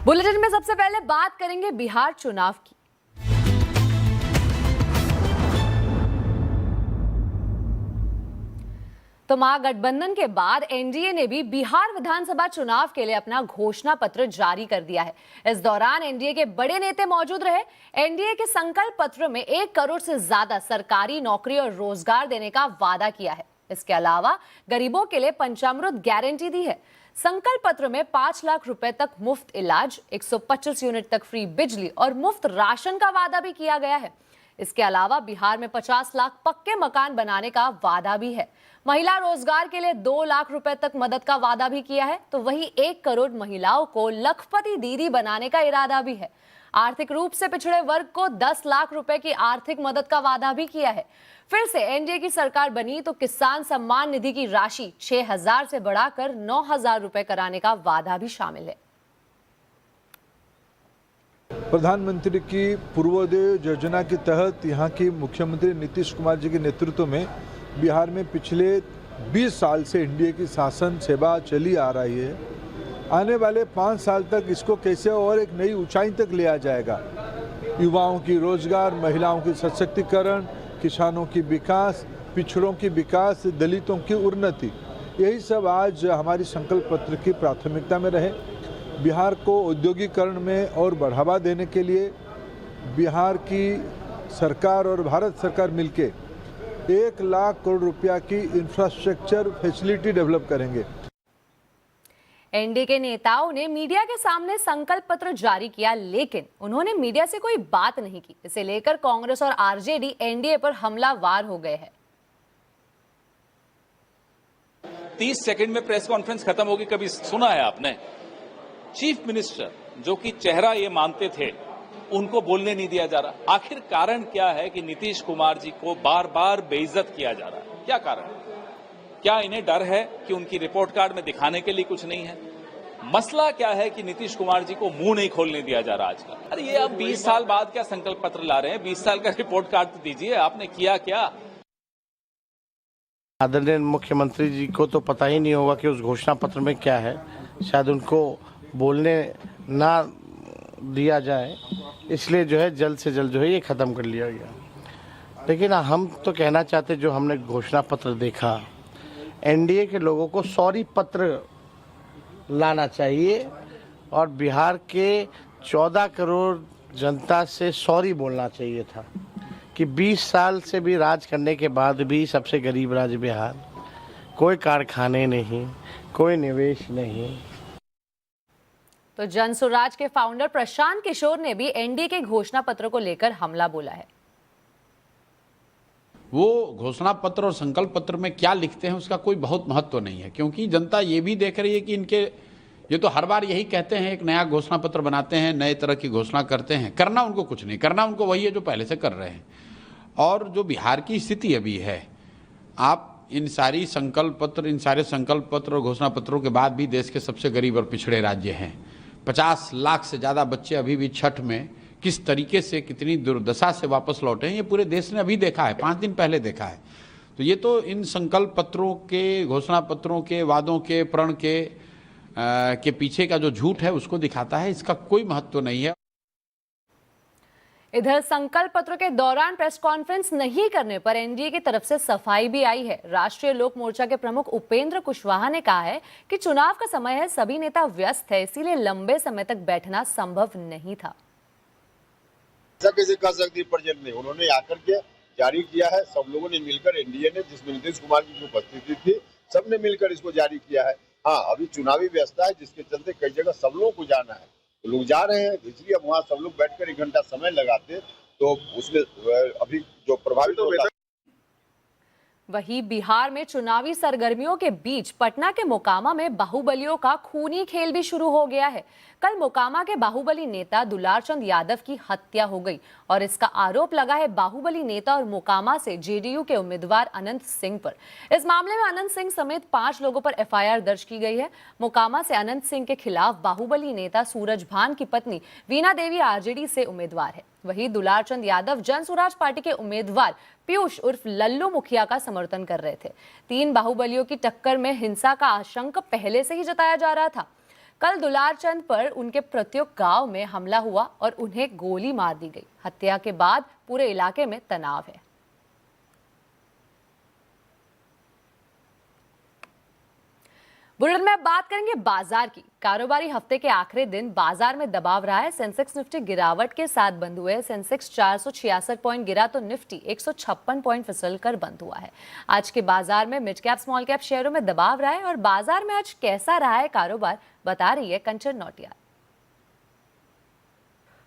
Bulletin में सबसे पहले बात करेंगे बिहार चुनाव की। तो महागठबंधन के बाद एनडीए ने भी बिहार विधानसभा चुनाव के लिए अपना घोषणा पत्र जारी कर दिया है। इस दौरान एनडीए के बड़े नेता मौजूद रहे। एनडीए के संकल्प पत्र में 1 करोड़ से ज्यादा सरकारी नौकरी और रोजगार देने का वादा किया है। इसके अलावा गरीबों के लिए पंचामृत गारंटी दी है। संकल्प पत्र में 5 लाख रुपए तक मुफ्त इलाज, 125 यूनिट तक फ्री बिजली और मुफ्त राशन का वादा भी किया गया है। इसके अलावा बिहार में 50 लाख पक्के मकान बनाने का वादा भी है। महिला रोजगार के लिए 2 लाख रुपए तक मदद का वादा भी किया है। तो वहीं 1 करोड़ महिलाओं को लखपति दीदी बनाने का इरादा भी है। आर्थिक रूप से पिछड़े वर्ग को 10 लाख रुपए की आर्थिक मदद का वादा भी किया है। फिर से एनडीए की सरकार बनी तो किसान सम्मान निधि की राशि 6,000 से बढ़ाकर 9,000 रुपए कराने का वादा भी शामिल है। प्रधानमंत्री की पूर्वोदय योजना के तहत यहाँ की मुख्यमंत्री नीतीश कुमार जी के नेतृत्व में बिहार में पिछले 20 साल से एनडीए की शासन सेवा चली आ रही है। आने वाले 5 साल तक इसको कैसे और एक नई ऊंचाई तक लिया जाएगा। युवाओं की रोजगार, महिलाओं की सशक्तिकरण, किसानों की विकास, पिछड़ों की विकास, दलितों की उन्नति, यही सब आज हमारी संकल्प पत्र की प्राथमिकता में रहे। बिहार को औद्योगिकरण में और बढ़ावा देने के लिए बिहार की सरकार और भारत सरकार मिलके 1 लाख करोड़ रुपया की इंफ्रास्ट्रक्चर फैसिलिटी डेवलप करेंगे। एनडीए के नेताओं ने मीडिया के सामने संकल्प पत्र जारी किया, लेकिन उन्होंने मीडिया से कोई बात नहीं की। इसे लेकर कांग्रेस और आरजेडी एनडीए पर हमलावर हो गए हैं। 30 सेकंड में प्रेस कॉन्फ्रेंस खत्म होगी, कभी सुना है आपने? चीफ मिनिस्टर जो कि चेहरा ये मानते थे, उनको बोलने नहीं दिया जा रहा। आखिर कारण क्या है कि नीतीश कुमार जी को बार बार बेइज्जत किया जा रहा है? क्या कारण? क्या इन्हें डर है कि उनकी रिपोर्ट कार्ड में दिखाने के लिए कुछ नहीं है? मसला क्या है कि नीतीश कुमार जी को मुंह नहीं खोलने दिया जा रहा आजकल? अरे ये अब 20 साल बाद क्या संकल्प पत्र ला रहे हैं? 20 साल का रिपोर्ट कार्ड तो दीजिए, आपने किया क्या? आदरणीय मुख्यमंत्री जी को तो पता ही नहीं होगा कि उस घोषणा पत्र में क्या है। शायद उनको बोलने ना दिया जाए, इसलिए जो है जल्द से जल्द जो है ये खत्म कर लिया गया। लेकिन हम तो कहना चाहते, जो हमने घोषणा पत्र देखा, एनडीए के लोगों को सॉरी पत्र लाना चाहिए और बिहार के 14 करोड़ जनता से सॉरी बोलना चाहिए था कि 20 साल से भी राज करने के बाद भी सबसे गरीब राज्य बिहार, कोई कारखाने नहीं, कोई निवेश नहीं। तो जन स्वराज के फाउंडर प्रशांत किशोर ने भी एनडीए के घोषणा पत्र को लेकर हमला बोला है। वो घोषणा पत्र और संकल्प पत्र में क्या लिखते हैं उसका कोई बहुत महत्व नहीं है, क्योंकि जनता ये भी देख रही है कि इनके ये तो हर बार यही कहते हैं, एक नया घोषणा पत्र बनाते हैं, नए तरह की घोषणा करते हैं, करना उनको कुछ नहीं, करना उनको वही है जो पहले से कर रहे हैं। और जो बिहार की स्थिति अभी है, आप इन सारे संकल्प पत्र और घोषणा पत्रों के बाद भी देश के सबसे गरीब और पिछड़े राज्य हैं। 50 लाख से ज़्यादा बच्चे अभी भी छठ में किस तरीके से, कितनी दुर्दशा से वापस लौटे हैं, ये पूरे देश ने अभी देखा है, 5 दिन पहले देखा है। तो ये तो इन संकल्प पत्रों के, घोषणा पत्रों के, वादों के, प्रण के पीछे का जो झूठ है उसको दिखाता है। इसका कोई महत्व नहीं है। इधर संकल्प पत्र के दौरान प्रेस कॉन्फ्रेंस नहीं करने पर एनडीए की तरफ से सफाई भी आई है। राष्ट्रीय लोक मोर्चा के प्रमुख उपेंद्र कुशवाहा ने कहा है कि चुनाव का समय है, सभी नेता व्यस्त है, इसीलिए लंबे समय तक बैठना संभव नहीं था। ऐसा कैसे कह सकती प्रेजेंट में? उन्होंने आकर के जारी किया है। सब लोगों ने मिलकर, एनडीए ने, जिसमें नीतीश कुमार की उपस्थिति थी, सबने मिलकर इसको जारी किया है। हाँ, अभी चुनावी व्यवस्था है, जिसके चलते कई जगह सब लोगों को जाना है, तो लोग जा रहे हैं, इसलिए अब वहाँ सब लोग बैठकर 1 घंटा समय लगाते तो उसमें अभी जो प्रभावित होता है। वहीं बिहार में चुनावी सरगर्मियों के बीच पटना के मोकामा में बाहुबलियों का खूनी खेल भी शुरू हो गया है। कल मोकामा के बाहुबली नेता दुलारचंद यादव की हत्या हो गई और इसका आरोप लगा है बाहुबली नेता और मोकामा से जेडीयू के उम्मीदवार अनंत सिंह पर। इस मामले में अनंत सिंह समेत 5 लोगों पर एफआईआर दर्ज की गई है। मोकामा से अनंत सिंह के खिलाफ बाहुबली नेता सूरज भान की पत्नी वीणा देवी आरजेडी से उम्मीदवार है। वहीं दुलारचंद यादव जन स्वराज पार्टी के उम्मीदवार पीयूष उर्फ लल्लू मुखिया का समर्थन कर रहे थे। 3 बाहुबलियों की टक्कर में हिंसा का आशंका पहले से ही जताया जा रहा था। कल दुलारचंद पर उनके प्रत्येक गांव में हमला हुआ और उन्हें गोली मार दी गई। हत्या के बाद पूरे इलाके में तनाव है। बुलेटिन में बात करेंगे बाजार की। कारोबारी हफ्ते के आखिरी दिन बाजार में दबाव रहा है। सेंसेक्स निफ्टी गिरावट के साथ बंद हुए। सेंसेक्स 466 पॉइंट गिरा तो निफ्टी 156 पॉइंट फिसलकर बंद हुआ है। आज के बाजार में मिड कैप स्मॉल कैप शेयरों में दबाव रहा है और बाजार में आज कैसा रहा है कारोबार, बता रही है कंचन नौटियाल।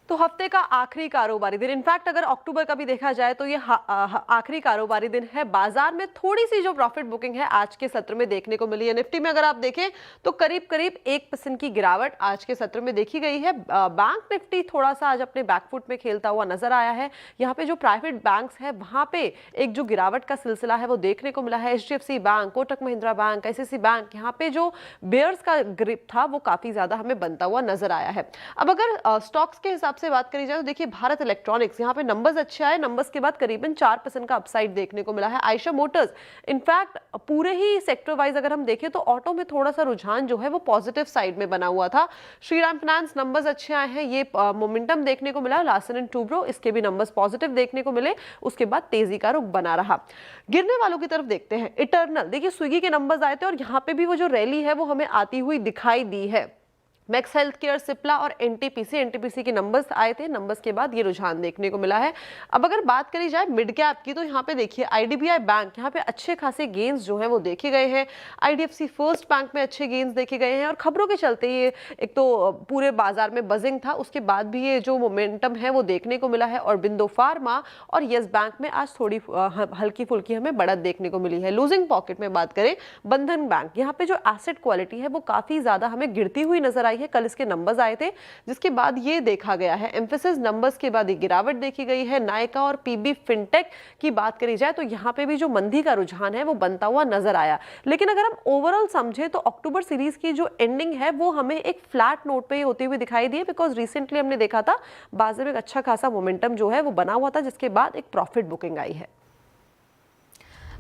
तो हफ्ते का आखिरी कारोबारी दिन, इनफैक्ट अगर अक्टूबर का भी देखा जाए तो ये आखिरी कारोबारी दिन है। बाजार में थोड़ी सी जो प्रॉफिट बुकिंग है आज के सत्र में देखने को मिली है। निफ्टी में अगर आप देखें तो करीब करीब 1% की गिरावट आज के सत्र में देखी गई है। बैंक निफ्टी थोड़ा सा आज अपने बैकफुट में खेलता हुआ नजर आया है। यहाँ पे जो प्राइवेट बैंक्स है वहां पे एक जो गिरावट का सिलसिला है वो देखने को मिला है। HDFC bank, Kotak Mahindra bank, ICICI bank, यहाँ पे जो बेयर्स का ग्रिप था वो काफी ज्यादा हमें बनता हुआ नजर आया है। अब अगर स्टॉक्स के हिसाब से बात करी जाए तो देखिए भारत इलेक्ट्रॉनिक्स, यहाँ पे नंबर्स अच्छे आए। नंबर्स के बाद करीबन 4% का अपसाइड देखने को मिला है। आयशा मोटर्स, इनफैक्ट पूरे ही सेक्टर वाइज अगर हम देखें तो ऑटो में थोड़ा सा रुझान जो है वो पॉजिटिव साइड में बना हुआ था। श्रीराम फाइनेंस नंबर्स अच्छे आए हैं, ये मोमेंटम देखने को मिला। लार्सन एंड टूब्रो, इसके भी नंबर्स पॉजिटिव देखने को मिले। उसके बाद तेजी का रुख बना रहा। गिरने वालों की तरफ देखते हैं। इटर्नल, देखिए स्विगी के नंबर्स आए थे और यहाँ पे भी वो जो रैली है वो हमें आती हुई दिखाई दी है। मैक्स हेल्थ केयर, सिप्ला और एनटीपीसी के नंबर्स आए थे। नंबर्स के बाद ये रुझान देखने को मिला है। अब अगर बात करी जाए मिड कैप की तो यहाँ पे देखिए IDBI बैंक, यहाँ पे अच्छे खासे गेंस जो हैं वो देखे गए हैं। IDFC फर्स्ट बैंक में अच्छे गेंस देखे गए हैं और खबरों के चलते ये एक तो पूरे बाजार में बजिंग था, उसके बाद भी ये जो मोमेंटम है वो देखने को मिला है। और बिंदो फार्मा और येस बैंक में आज थोड़ी हल्की फुल्की हमें बढ़त देखने को मिली है। लूजिंग पॉकेट में बात करें बंधन बैंक, यहाँ पे जो एसेट क्वालिटी है वो काफी ज्यादा हमें गिरती हुई नजर आई है। कल इसके नंबर्स आए थे जिसके बाद ये देखा गया है। एम्फेसिस नंबर्स के बाद ये गिरावट देखी गई है। नायका और PB फिनटेक की बात करी जाए तो यहाँ पे भी जो मंदी का रुझान है वो बनता हुआ नजर आया। लेकिन अगर हम ओवरऑल समझे तो अक्टूबर सीरीज की जो एंडिंग है वो हमें एक फ्लैट नोट पे होती हुई दिखाई दी है। बिकॉज रिसेंटली हमने देखा था बाजार में एक अच्छा खासा मोमेंटम जो है वो बना हुआ था, जिसके बाद एक प्रॉफिट बुकिंग आई है।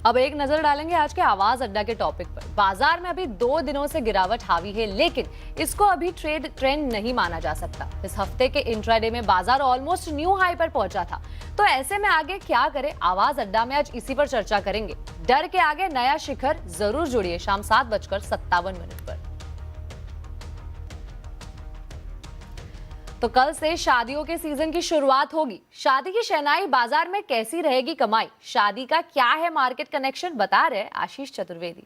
अब एक नजर डालेंगे आज के आवाज अड्डा के टॉपिक पर। बाजार में अभी 2 दिनों से गिरावट हावी है, लेकिन इसको अभी ट्रेंड नहीं माना जा सकता। इस हफ्ते के इंट्राडे में बाजार ऑलमोस्ट न्यू हाई पर पहुंचा था। तो ऐसे में आगे क्या करें, आवाज अड्डा में आज इसी पर चर्चा करेंगे। डर के आगे नया शिखर, जरूर जुड़िए शाम 7:57 पर। तो कल से शादियों के सीजन की शुरुआत होगी। शादी की शहनाई, बाजार में कैसी रहेगी कमाई, शादी का क्या है मार्केट कनेक्शन, बता रहे आशीष चतुर्वेदी।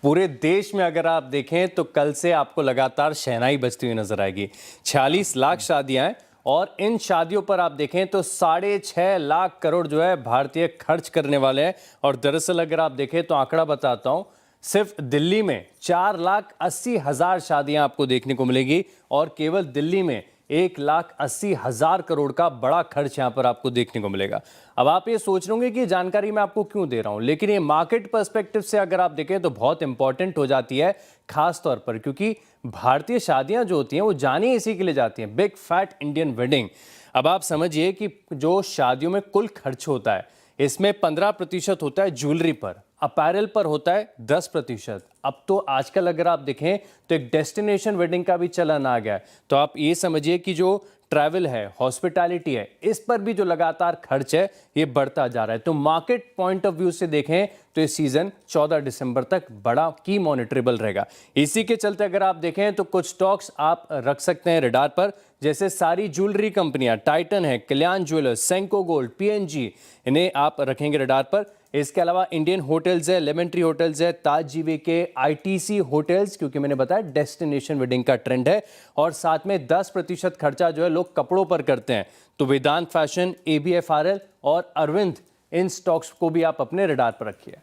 पूरे देश में अगर आप देखें तो कल से आपको लगातार शहनाई बजती हुई नजर आएगी। 46 लाख शादियां हैं और इन शादियों पर आप देखें तो 6.5 लाख करोड़ जो है भारतीय खर्च करने वाले हैं। और दरअसल अगर आप देखें तो आंकड़ा बताता हूं, सिर्फ दिल्ली में 4,80,000 शादियां आपको देखने को मिलेगी और केवल दिल्ली में 1,80,000 करोड़ का बड़ा खर्च यहां पर आपको देखने को मिलेगा। अब आप ये सोच रहे होंगे कि जानकारी मैं आपको क्यों दे रहा हूं, लेकिन ये मार्केट पर्सपेक्टिव से अगर आप देखें तो बहुत इंपॉर्टेंट हो जाती है, खास तौर पर क्योंकि भारतीय शादियां जो होती हैं वो जानी इसी के लिए जाती हैं, बिग फैट इंडियन वेडिंग। अब आप समझिए कि जो शादियों में कुल खर्च होता है इसमें 15% होता है ज्वेलरी पर, अपैरल पर होता है 10%। अब तो आजकल अगर आप देखें तो एक डेस्टिनेशन वेडिंग का भी चलन आ गया है। तो आप ये समझिए कि जो ट्रैवल है, हॉस्पिटैलिटी है, इस पर भी जो लगातार खर्च है ये बढ़ता जा रहा है। तो मार्केट पॉइंट ऑफ व्यू से देखें तो ये सीजन 14 दिसंबर तक बड़ा की मॉनिटरेबल रहेगा। इसी के चलते अगर आप देखें तो कुछ स्टॉक्स आप रख सकते हैं रडार पर, जैसे सारी ज्वेलरी कंपनियां, टाइटन है, कल्याण ज्वेलर्स, सेंको गोल्ड, PNG, इन्हें आप रखेंगे रडार पर। इसके अलावा इंडियन होटल्स है, लेमन ट्री होटल्स है, ताज GVK, ITC होटल्स, क्योंकि मैंने बताया डेस्टिनेशन वेडिंग का ट्रेंड है। और साथ में 10% खर्चा जो है लोग कपड़ों पर करते हैं, तो वेदांत फैशन, ABFRL और अरविंद, इन स्टॉक्स को भी आप अपने रडार पर रखिए।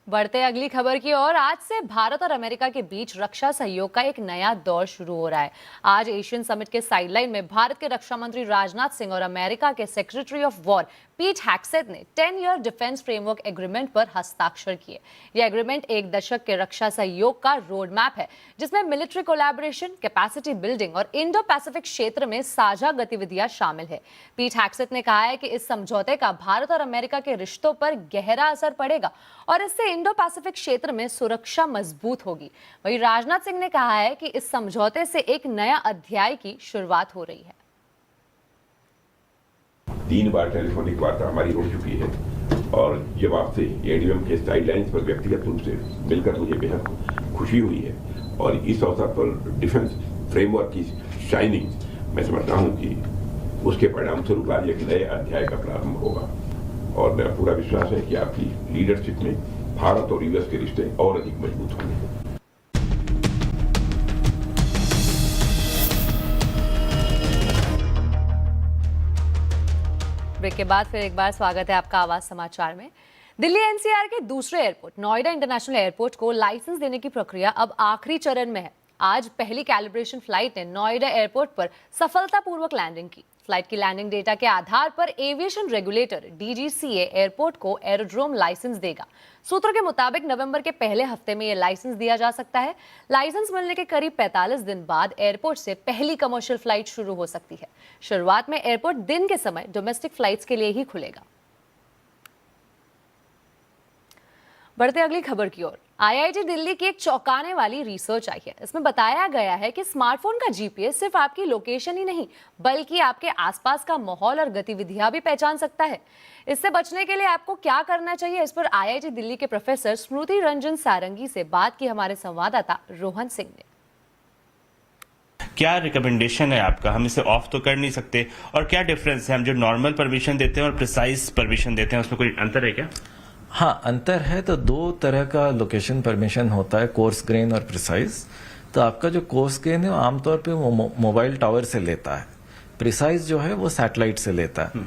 बढ़ते अगली खबर की ओर। आज से भारत और अमेरिका के बीच रक्षा सहयोग का एक नया दौर शुरू हो रहा है। आज एशियन समिट के साइडलाइन में भारत के रक्षा मंत्री राजनाथ सिंह और अमेरिका के सेक्रेटरी ऑफ वॉर पीट हैक्सेट ने 10-year डिफेंस फ्रेमवर्क एग्रीमेंट पर हस्ताक्षर किए। यह एग्रीमेंट 1 दशक के रक्षा सहयोग का रोड मैप है, जिसमें मिलिट्री कोलैबोरेशन, कैपेसिटी बिल्डिंग और इंडो पैसिफिक क्षेत्र में साझा गतिविधियां शामिल है। पीट हैक्सेट ने कहा है कि इस समझौते का भारत और अमेरिका के रिश्तों पर गहरा असर पड़ेगा और इससे इंडो पैसिफिक क्षेत्र में सुरक्षा मजबूत होगी। वहीं राजनाथ सिंह ने कहा है कि इस समझौते से एक नया अध्याय की शुरुआत हो रही है। 3 बार टेलीफोनिक वार्ता हमारी हो चुकी है और जब आपसे एडीएम के साइडलाइंस पर व्यक्तिगत रूप से मिलकर मुझे बेहद खुशी हुई है और इस अवसर पर डिफेंस फ्रेमवर्क की शाइनिंग मैं समझता हूं कि उसके परिणाम स्वरूप आज एक नए अध्याय का प्रारंभ होगा और मेरा पूरा विश्वास है कि आपकी लीडरशिप में भारत और यूएस के रिश्ते और अधिक मजबूत होंगे। ब्रेक के बाद फिर एक बार स्वागत है आपका आवाज समाचार में। दिल्ली एनसीआर के दूसरे एयरपोर्ट नोएडा इंटरनेशनल एयरपोर्ट को लाइसेंस देने की प्रक्रिया अब आखिरी चरण में है। आज पहली कैलिब्रेशन फ्लाइट ने नोएडा एयरपोर्ट पर सफलतापूर्वक लैंडिंग की। फ्लाइट की लैंडिंग डेटा के आधार पर एविएशन रेगुलेटर डीजीसीए एयरपोर्ट को एरोड्रोम लाइसेंस देगा। सूत्रों के मुताबिक नवंबर के पहले हफ्ते में यह लाइसेंस दिया जा सकता है। लाइसेंस मिलने के करीब 45 दिन बाद एयरपोर्ट से पहली कमर्शियल फ्लाइट शुरू हो सकती है। शुरुआत में एयरपोर्ट दिन के समय डोमेस्टिक फ्लाइट्स के लिए ही खुलेगा। बढ़ते अगली खबर की ओर। आईआईटी दिल्ली की एक चौंकाने वाली रिसर्च आई है। इसमें बताया गया है कि स्मार्टफोन का जीपीएस सिर्फ आपकी लोकेशन ही नहीं बल्कि आपके आसपास का माहौल और गतिविधियां भी पहचान सकता है। इससे बचने के लिए आपको क्या करना चाहिए, इस पर आईआईटी दिल्ली के प्रोफेसर स्मृति रंजन सारंगी से बात की हमारे संवाददाता रोहन सिंह ने। क्या रिकमेंडेशन है आपका? हम इसे ऑफ तो कर नहीं सकते और क्या डिफरेंस है हम जो नॉर्मल परमिशन देते हैं और प्रिसाइज परमिशन देते हैं, उसमें कोई अंतर है क्या? हाँ, अंतर है। तो 2 तरह का लोकेशन परमिशन होता है, कोर्स ग्रेन और प्रिसाइज। तो आपका जो कोर्स ग्रेन है वो आमतौर पे वो मोबाइल टावर से लेता है, प्रिसाइज जो है वो सैटेलाइट से लेता है।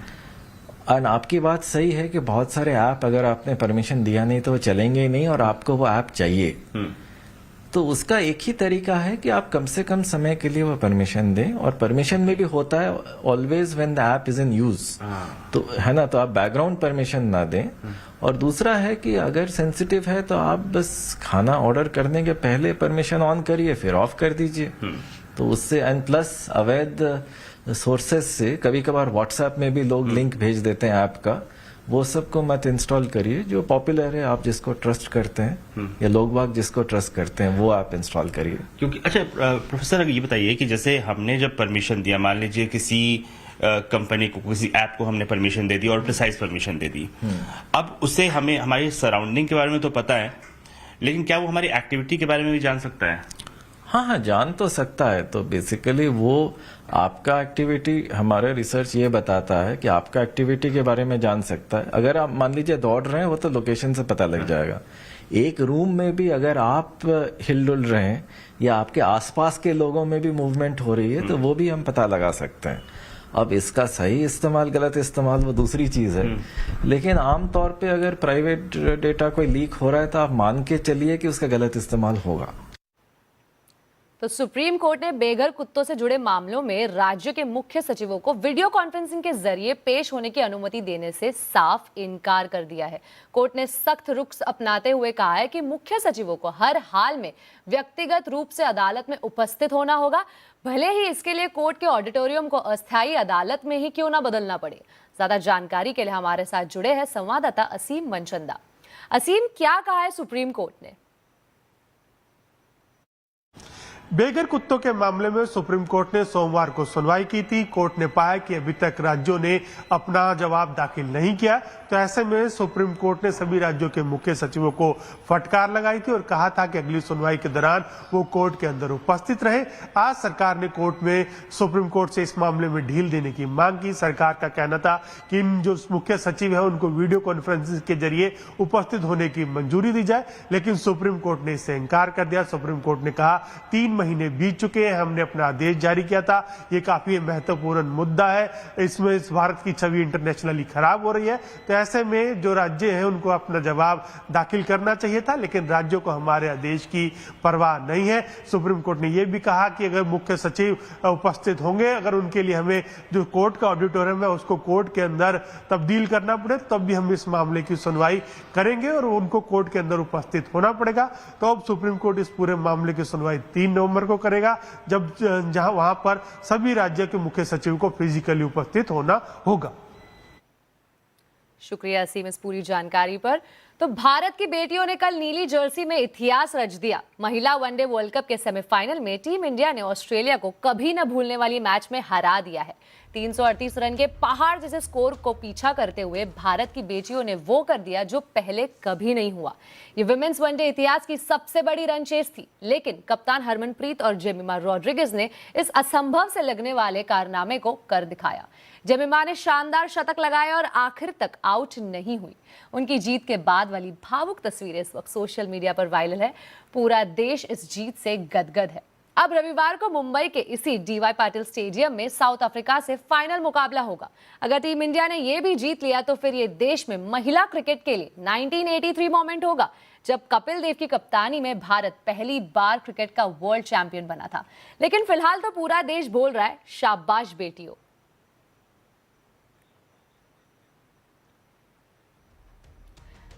और आपकी बात सही है कि बहुत सारे ऐप अगर आपने परमिशन दिया नहीं तो वो चलेंगे ही नहीं और आपको वो ऐप चाहिए। तो उसका एक ही तरीका है कि आप कम से कम समय के लिए वो परमिशन दें। और परमिशन में भी होता है always when the app is in use, तो है ना, तो आप बैकग्राउंड परमिशन ना दें। और दूसरा है कि अगर सेंसिटिव है तो आप बस खाना ऑर्डर करने के पहले परमिशन ऑन करिए फिर ऑफ कर दीजिए। तो उससे एंड प्लस अवैध सोर्सेस से कभी कभार व्हाट्सएप में भी लोग लिंक भेज देते हैं ऐप का, वो सबको मत इंस्टॉल करिए। जो पॉपुलर है, आप जिसको ट्रस्ट करते हैं या लोग बाग जिसको ट्रस्ट करते हैं वो आप इंस्टॉल करिए। क्योंकि अच्छा प्रोफेसर, अगर ये बताइए कि जैसे हमने जब परमिशन दिया, मान लीजिए किसी कंपनी को, किसी ऐप को हमने परमिशन दे दी और प्रिसाइज परमिशन दे दी, अब उससे हमें हमारी सराउंडिंग के बारे में तो पता है, लेकिन क्या वो हमारी एक्टिविटी के बारे में भी जान सकता है? हाँ, जान तो सकता है। तो बेसिकली वो आपका एक्टिविटी, हमारा रिसर्च ये बताता है कि आपका एक्टिविटी के बारे में जान सकता है। अगर आप मान लीजिए दौड़ रहे हैं, वो तो लोकेशन से पता लग जाएगा। एक रूम में भी अगर आप हिलडुल रहे हैं या आपके आसपास के लोगों में भी मूवमेंट हो रही है तो वो भी हम पता लगा सकते हैं। अब इसका सही इस्तेमाल गलत इस्तेमाल वो दूसरी चीज है, लेकिन आमतौर पे अगर प्राइवेट डेटा कोई लीक हो रहा है तो आप मान के चलिए कि उसका गलत इस्तेमाल होगा। तो सुप्रीम कोर्ट ने बेघर कुत्तों से जुड़े मामलों में राज्य के मुख्य सचिवों को वीडियो कॉन्फ्रेंसिंग के जरिए पेश होने की अनुमति देने से साफ इनकार कर दिया है। कोर्ट ने सख्त रुख अपनाते हुए कहा है कि मुख्य सचिवों को हर हाल में व्यक्तिगत रूप से अदालत में उपस्थित होना होगा, भले ही इसके लिए कोर्ट के ऑडिटोरियम को अस्थायी अदालत में ही क्यों ना बदलना पड़े। ज्यादा जानकारी के लिए हमारे साथ जुड़े हैं संवाददाता असीम मनचंदा। असीम, क्या कहा है सुप्रीम कोर्ट ने? बेघर कुत्तों के मामले में सुप्रीम कोर्ट ने सोमवार को सुनवाई की थी। कोर्ट ने पाया कि अभी तक राज्यों ने अपना जवाब दाखिल नहीं किया, तो ऐसे में सुप्रीम कोर्ट ने सभी राज्यों के मुख्य सचिवों को फटकार लगाई थी और कहा था कि अगली सुनवाई के दौरान वो कोर्ट के अंदर उपस्थित रहे। आज सरकार ने कोर्ट में सुप्रीम कोर्ट से इस मामले में ढील देने की मांग की। सरकार का कहना था कि इन जो मुख्य सचिव है उनको वीडियो कॉन्फ्रेंसिंग के जरिए उपस्थित होने की मंजूरी दी जाए, लेकिन सुप्रीम कोर्ट ने इससे इनकार कर दिया। सुप्रीम कोर्ट ने कहा 3 महीने बीत चुके हैं, हमने अपना आदेश जारी किया था, ये काफी महत्वपूर्ण मुद्दा है, इसमें इस भारत की छवि इंटरनेशनली खराब हो रही है। तो ऐसे में जो राज्य हैं उनको अपना जवाब दाखिल करना चाहिए था, लेकिन राज्यों को हमारे आदेश की परवाह नहीं है। सुप्रीम कोर्ट ने यह भी कहा कि अगर मुख्य सचिव उपस्थित होंगे, अगर उनके लिए हमें जो कोर्ट का ऑडिटोरियम है उसको कोर्ट के अंदर तब्दील करना पड़े, तब भी हम इस मामले की सुनवाई करेंगे और उनको कोर्ट के अंदर उपस्थित होना पड़ेगा। तो अब सुप्रीम कोर्ट इस पूरे मामले की सुनवाई 3 नवंबर को करेगा, जहां वहां पर सभी राज्य के मुख्य सचिव को फिजिकली उपस्थित होना होगा। शुक्रिया असीम इस पूरी जानकारी पर। तो तो भारत की बेटियों ने कल नीली जर्सी में इतिहास रच दिया। महिला वनडे वर्ल्ड कप के सेमीफाइनल में टीम इंडिया ने ऑस्ट्रेलिया को कभी न भूलने वाली मैच में हरा दिया है। 338 रन के पहाड़ जैसे स्कोर को पीछा करते हुए भारत की बेटियों ने वो कर दिया जो पहले कभी नहीं हुआ। ये विमेंस वनडे इतिहास की सबसे बड़ी रन चेस थी, लेकिन कप्तान हरमनप्रीत और जेमिमा रॉड्रिगेज ने इस असंभव से लगने वाले कारनामे को कर दिखाया। जेमिमा ने शानदार शतक लगाया और आखिर तक आउट नहीं हुई। उनकी जीत के बाद वाली भावुक तस्वीरें इस वक्त सोशल मीडिया पर वायरल है। पूरा देश इस जीत से गदगद है। अब रविवार को मुंबई के इसी डीवाई पाटिल स्टेडियम में साउथ अफ्रीका से फाइनल मुकाबला होगा। अगर टीम इंडिया ने यह भी जीत लिया तो फिर ये देश में महिला क्रिकेट के लिए 1983 मोमेंट होगा, जब कपिल देव की कप्तानी में भारत पहली बार क्रिकेट का वर्ल्ड चैंपियन बना था। लेकिन फिलहाल तो पूरा देश बोल रहा है शाबाश बेटियों।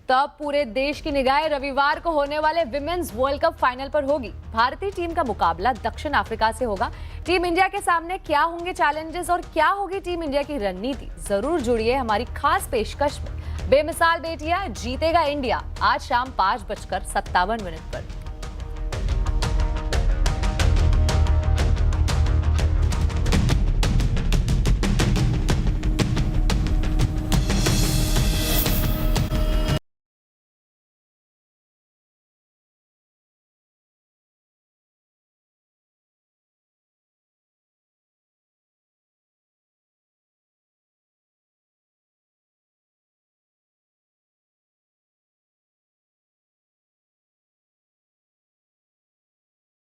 तब पूरे देश की निगाहें रविवार को होने वाले विमेंस वर्ल्ड कप फाइनल पर होगी। भारतीय टीम का मुकाबला दक्षिण अफ्रीका से होगा। टीम इंडिया के सामने क्या होंगे चैलेंजेस और क्या होगी टीम इंडिया की रणनीति, जरूर जुड़िए हमारी खास पेशकश में। बेमिसाल बेटियां जीतेगा इंडिया, आज शाम 5:57 पर।